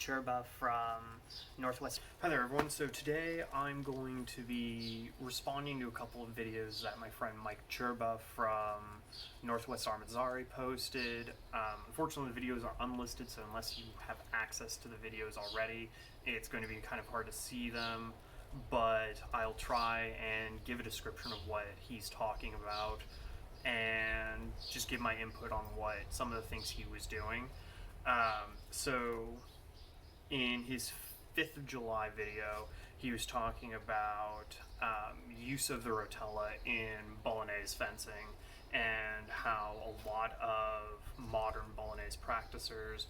Cherba from Northwest. Hi there everyone, so today I'm going to be responding to a couple of videos that my friend Mike Cherba from Northwest Armazzari posted. Unfortunately the videos are unlisted, so unless you have access to the videos already, it's going to be kind of hard to see them, but I'll try and give a description of what he's talking about and just give my input on what some of the things he was doing. So in his 5th of July video, he was talking about use of the Rotella in Bolognese fencing and how a lot of modern Bolognese practicers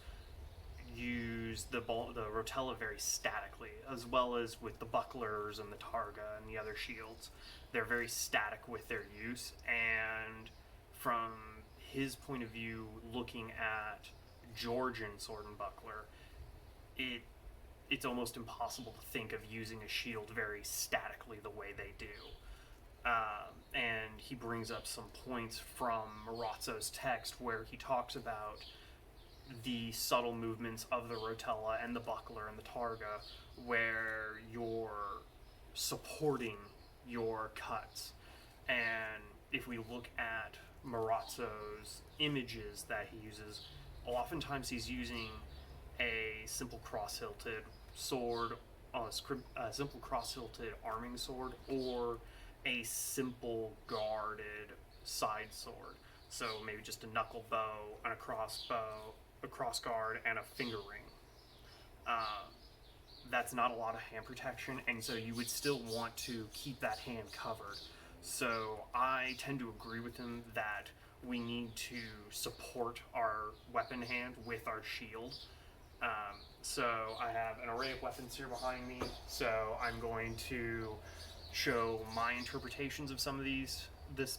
use the Rotella very statically, as well as with the bucklers and the targa and the other shields. They're very static with their use, and from his point of view, looking at Georgian sword and buckler, it's almost impossible to think of using a shield very statically the way they do. And he brings up some points from Marazzo's text where he talks about the subtle movements of the Rotella and the buckler and the targa, where you're supporting your cuts. And if we look at Marazzo's images that he uses, oftentimes he's using a simple cross-hilted sword, a simple cross-hilted arming sword, or a simple guarded side sword. So maybe just a knuckle bow and a crossbow, a cross guard, and a finger ring. That's not a lot of hand protection, and so you would still want to keep that hand covered. So I tend to agree with him that we need to support our weapon hand with our shield. So I have an array of weapons here behind me, so I'm going to show my interpretations of some of these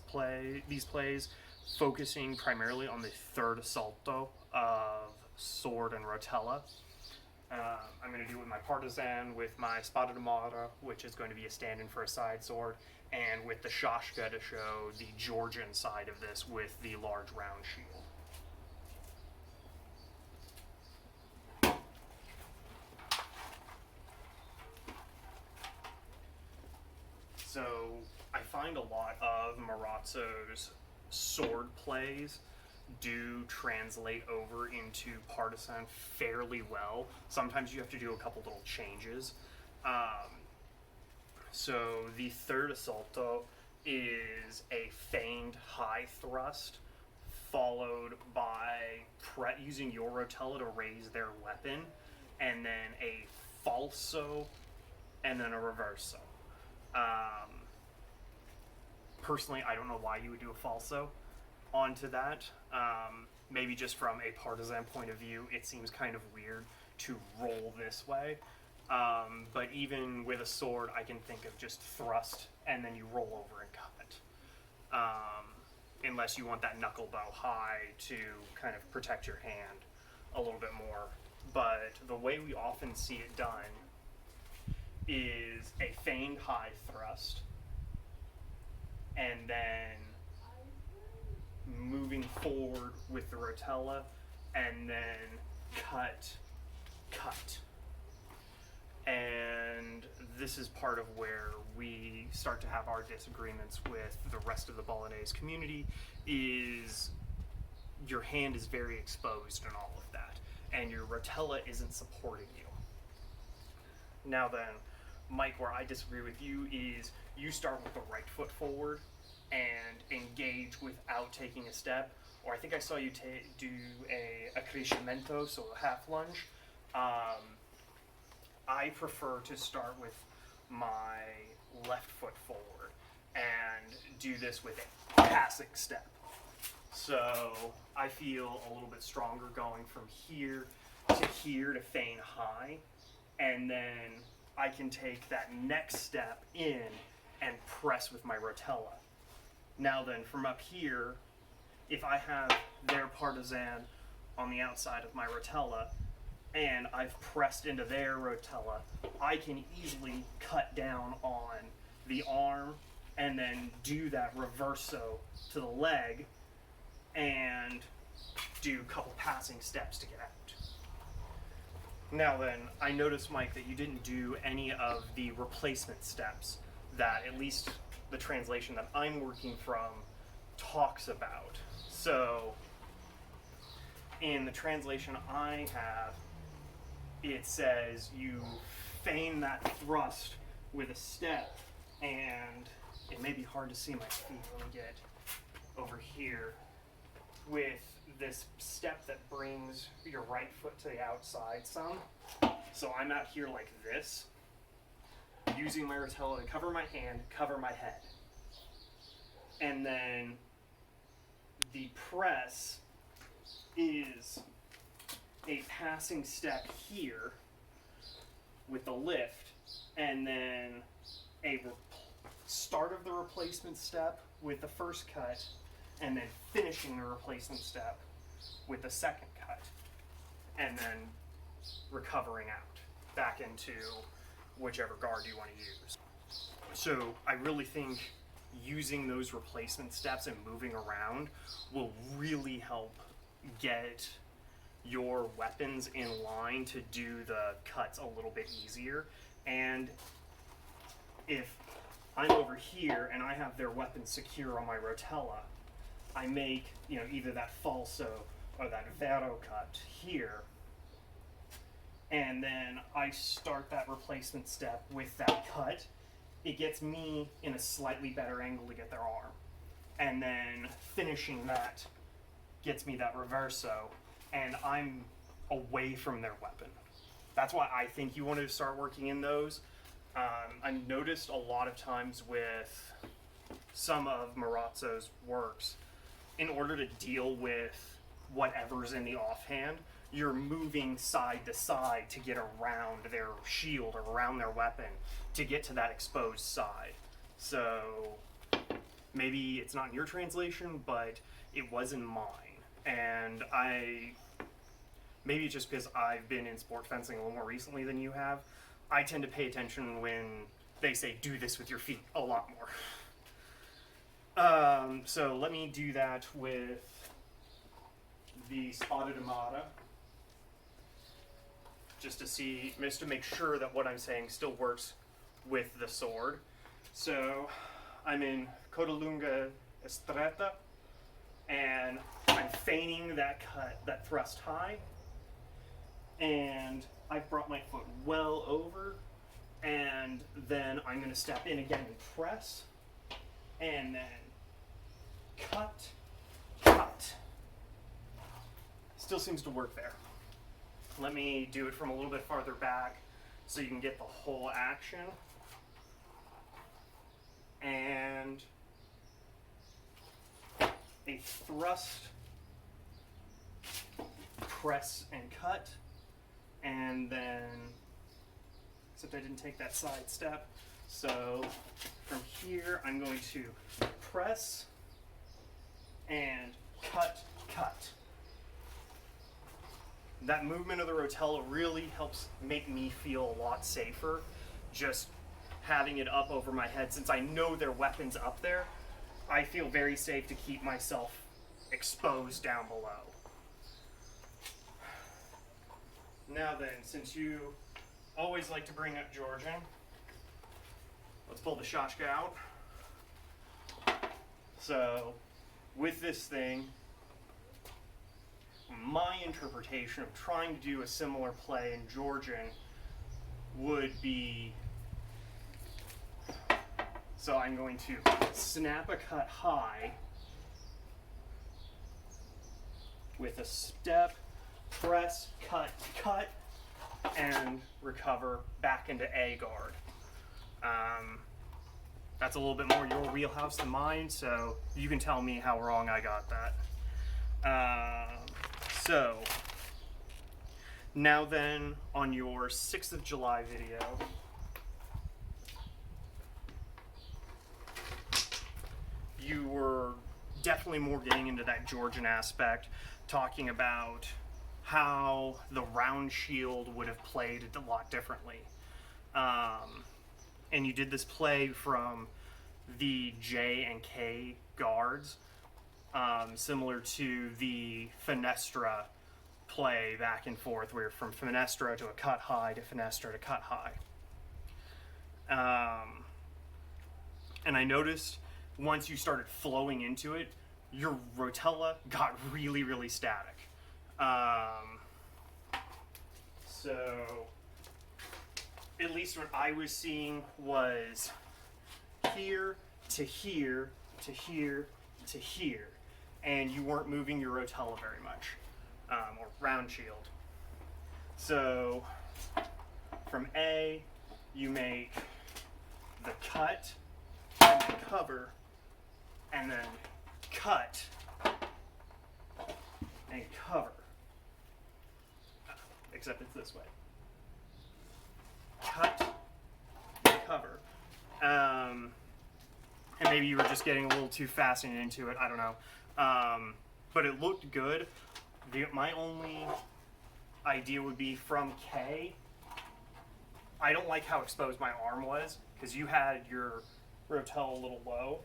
plays, focusing primarily on the third assalto of sword and Rotella. I'm going to do it with my partisan, with my spada d'amara, which is going to be a stand-in for a side sword, and with the shashka to show the Georgian side of this with the large round shield. So I find a lot of Marazzo's sword plays do translate over into partisan fairly well. Sometimes you have to do a couple little changes. So the third assalto is a feigned high thrust, followed by using your Rotella to raise their weapon, and then a falso, and then a reverso. Personally, I don't know why you would do a falso onto that. Maybe just from a partisan point of view, it seems kind of weird to roll this way. But even with a sword, I can think of just thrust and then you roll over and cut. Unless you want that knuckle bow high to kind of protect your hand a little bit more. But the way we often see it done is a feigned high thrust, and then moving forward with the Rotella, and then cut. And this is part of where we start to have our disagreements with the rest of the Bolognese community, is your hand is very exposed in all of that, and your Rotella isn't supporting you. Now then, Mike, where I disagree with you is you start with the right foot forward and engage without taking a step, or I think I saw you do a crescimento, so a half lunge. I prefer to start with my left foot forward and do this with a passing step. So I feel a little bit stronger going from here to feign high, and then I can take that next step in and press with my Rotella. Now then, from up here, if I have their partisan on the outside of my Rotella, and I've pressed into their Rotella, I can easily cut down on the arm and then do that reverso to the leg and do a couple passing steps to get out. Now then, I noticed, Mike, that you didn't do any of the replacement steps that at least the translation that I'm working from talks about. So, in the translation I have, it says you feign that thrust with a step, and it may be hard to see my feet. Let me get over here. With this step that brings your right foot to the outside some. So I'm out here like this, using my Rotella to cover my hand, cover my head. And then the press is a passing step here with the lift, and then a start of the replacement step with the first cut, and then finishing the replacement step with the second cut, and then recovering out back into whichever guard you want to use. So I really think using those replacement steps and moving around will really help get your weapons in line to do the cuts a little bit easier. And if I'm over here and I have their weapon secure on my Rotella, I make, either that falso or that vero cut here, and then I start that replacement step with that cut. It gets me in a slightly better angle to get their arm, and then finishing that gets me that reverso, and I'm away from their weapon. That's why I think you want to start working in those. I've noticed a lot of times with some of Marazzo's works, in order to deal with whatever's in the offhand, you're moving side to side to get around their shield or around their weapon to get to that exposed side. So maybe it's not in your translation, but it was in mine. And maybe just because I've been in sport fencing a little more recently than you have, I tend to pay attention when they say do this with your feet a lot more. So let me do that with the Spotted Amata, just to make sure that what I'm saying still works with the sword. So I'm in Codalunga Estreta, and I'm feigning that cut, that thrust high, and I've brought my foot well over, and then I'm going to step in again and press, and then cut, cut. Still seems to work there. Let me do it from a little bit farther back so you can get the whole action. And a thrust, press and cut, and then, except I didn't take that side step, so from here I'm going to press and cut, cut. That movement of the Rotella really helps make me feel a lot safer, just having it up over my head. Since I know their weapon's up there, I feel very safe to keep myself exposed down below. Now then, since you always like to bring up Georgian, let's pull the shashka out. So, with this thing, my interpretation of trying to do a similar play in Georgian would be, so I'm going to snap a cut high with a step, press, cut, cut, and recover back into A guard. That's a little bit more your wheelhouse than mine, so you can tell me how wrong I got that. So, now then, on your 6th of July video, you were definitely more getting into that Georgian aspect, talking about how the round shield would have played a lot differently. And you did this play from the J and K guards, similar to the Fenestra play back and forth. We're from finestra to a cut high to finestra to cut high. And I noticed once you started flowing into it, your rotella got really, really static. So at least what I was seeing was here to here to here to here, and you weren't moving your rotella very much, or round shield. So from A, you make the cut and then cover, and then cut and cover, except it's this way. Cut and cover. And maybe you were just getting a little too fast and into it, I don't know. But it looked good. My only idea would be from K. I don't like how exposed my arm was, because you had your rotella a little low.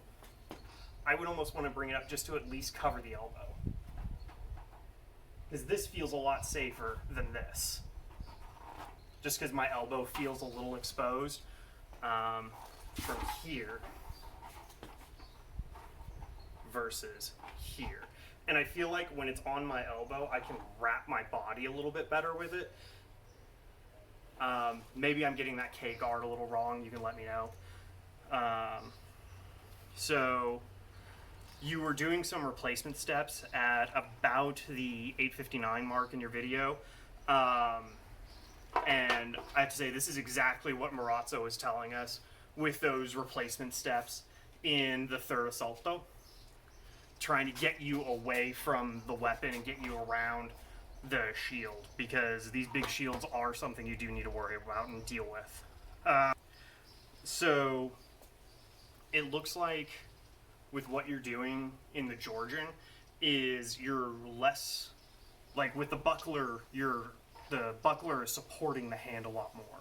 I would almost want to bring it up just to at least cover the elbow, because this feels a lot safer than this. Just because my elbow feels a little exposed from here versus here. And I feel like when it's on my elbow, I can wrap my body a little bit better with it. Maybe I'm getting that K guard a little wrong. You can let me know. So you were doing some replacement steps at about the 8:59 mark in your video. And I have to say, this is exactly what Marazzo was telling us with those replacement steps in the third assalto. Trying to get you away from the weapon and get you around the shield, because these big shields are something you do need to worry about and deal with. So it looks like with what you're doing in the Georgian is you're less, like with the buckler, the buckler is supporting the hand a lot more.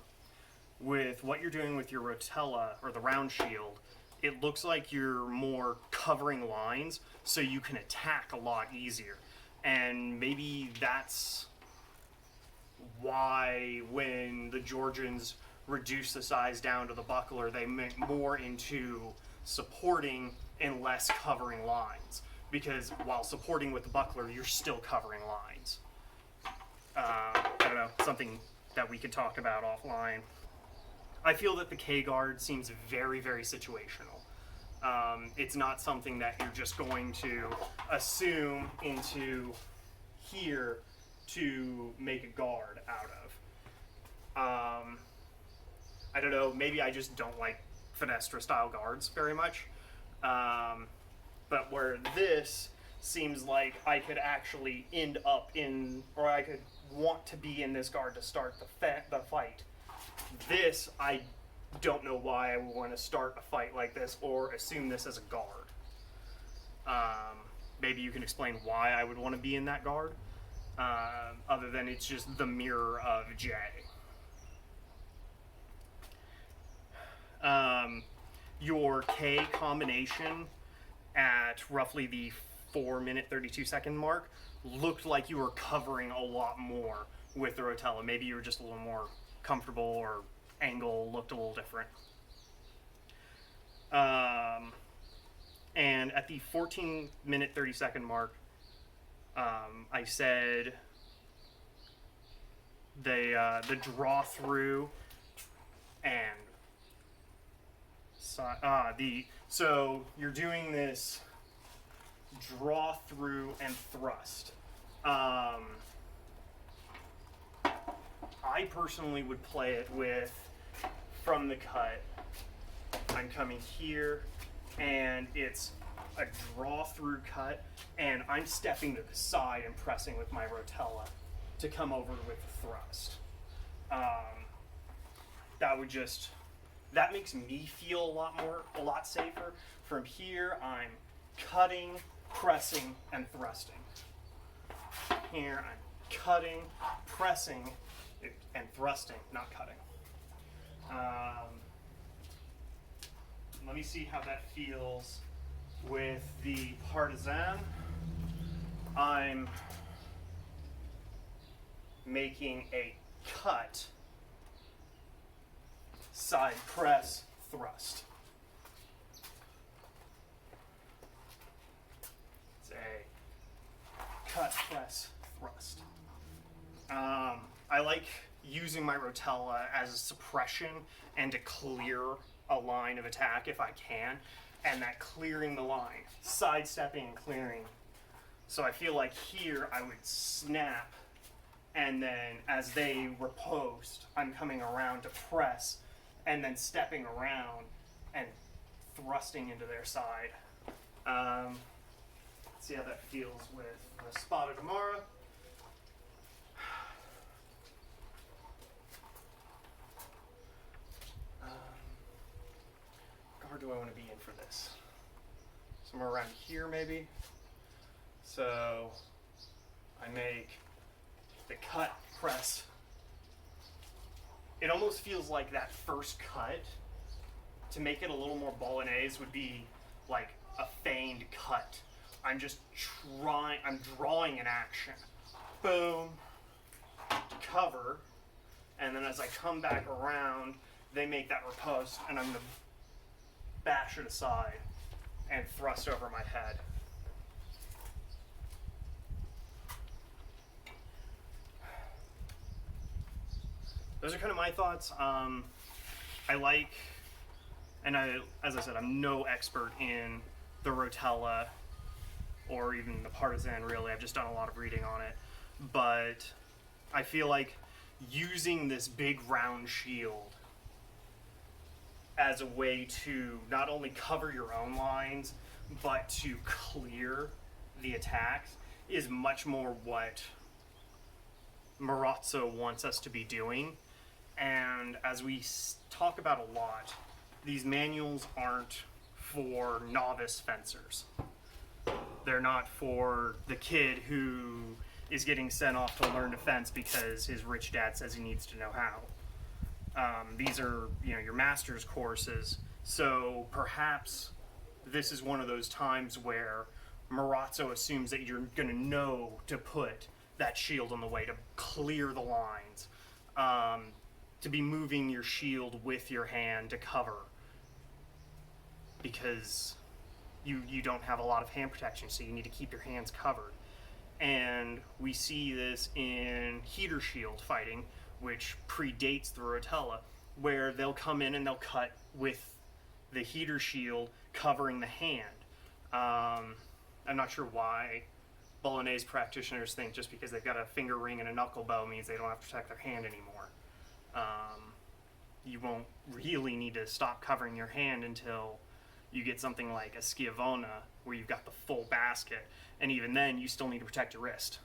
With what you're doing with your rotella or the round shield, it looks like you're more covering lines so you can attack a lot easier. And maybe that's why when the Georgians reduce the size down to the buckler, they make more into supporting and less covering lines. Because while supporting with the buckler, you're still covering lines. I don't know, something that we could talk about offline. I feel that the K-guard seems very, very situational. It's not something that you're just going to assume into here to make a guard out of. I don't know, maybe I just don't like Finestra style guards very much. But where this seems like I could actually end up in, or I could want to be in this guard to start the fight. This, I don't know why I would want to start a fight like this or assume this as a guard. Maybe you can explain why I would want to be in that guard, other than it's just the mirror of J. Your K combination at roughly the 4-minute 32-second mark looked like you were covering a lot more with the rotella. Maybe you were just a little more comfortable, or angle looked a little different. And at the 14-minute 30-second mark, I said the draw through and so you're doing this draw through and thrust. I personally would play it with, from the cut, I'm coming here and it's a draw through cut and I'm stepping to the side and pressing with my rotella to come over with the thrust. That makes me feel a lot safer. From here, I'm cutting, pressing, and thrusting. Here, I'm cutting, pressing, and thrusting, not cutting. Let me see how that feels with the partisan. I'm making a cut, side press, thrust. It's a cut, press, thrust. I like using my Rotella as a suppression and to clear a line of attack if I can, and that clearing the line, sidestepping and clearing. So I feel like here I would snap, and then as they riposte, I'm coming around to press, and then stepping around and thrusting into their side. Let's see how that feels with the Spotted Amara. How hard do I want to be in for this? Somewhere around here maybe. So I make the cut, press. It almost feels like that first cut, to make it a little more bolognese, would be like a feigned cut. I'm drawing an action. Boom, cover, and then as I come back around, they make that riposte, and I'm gonna bash it aside and thrust over my head. Those are kind of my thoughts. I like, and as I said, I'm no expert in the Rotella or even the Partisan, really. I've just done a lot of reading on it. But I feel like using this big round shield as a way to not only cover your own lines, but to clear the attacks is much more what Marazzo wants us to be doing. And as we talk about a lot, these manuals aren't for novice fencers. They're not for the kid who is getting sent off to learn to fence because his rich dad says he needs to know how. These are, your master's courses. So perhaps this is one of those times where Marazzo assumes that you're going to know to put that shield on the way, to clear the lines, to be moving your shield with your hand to cover, because you don't have a lot of hand protection, so you need to keep your hands covered. And we see this in heater shield fighting, which predates the Rotella, where they'll come in and they'll cut with the heater shield covering the hand. I'm not sure why Bolognese practitioners think just because they've got a finger ring and a knuckle bow means they don't have to protect their hand anymore. You won't really need to stop covering your hand until you get something like a Schiavona, where you've got the full basket, and even then you still need to protect your wrist.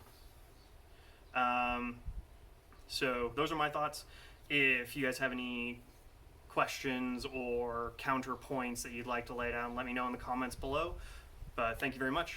So those are my thoughts. If you guys have any questions or counterpoints that you'd like to lay down, let me know in the comments below. But thank you very much.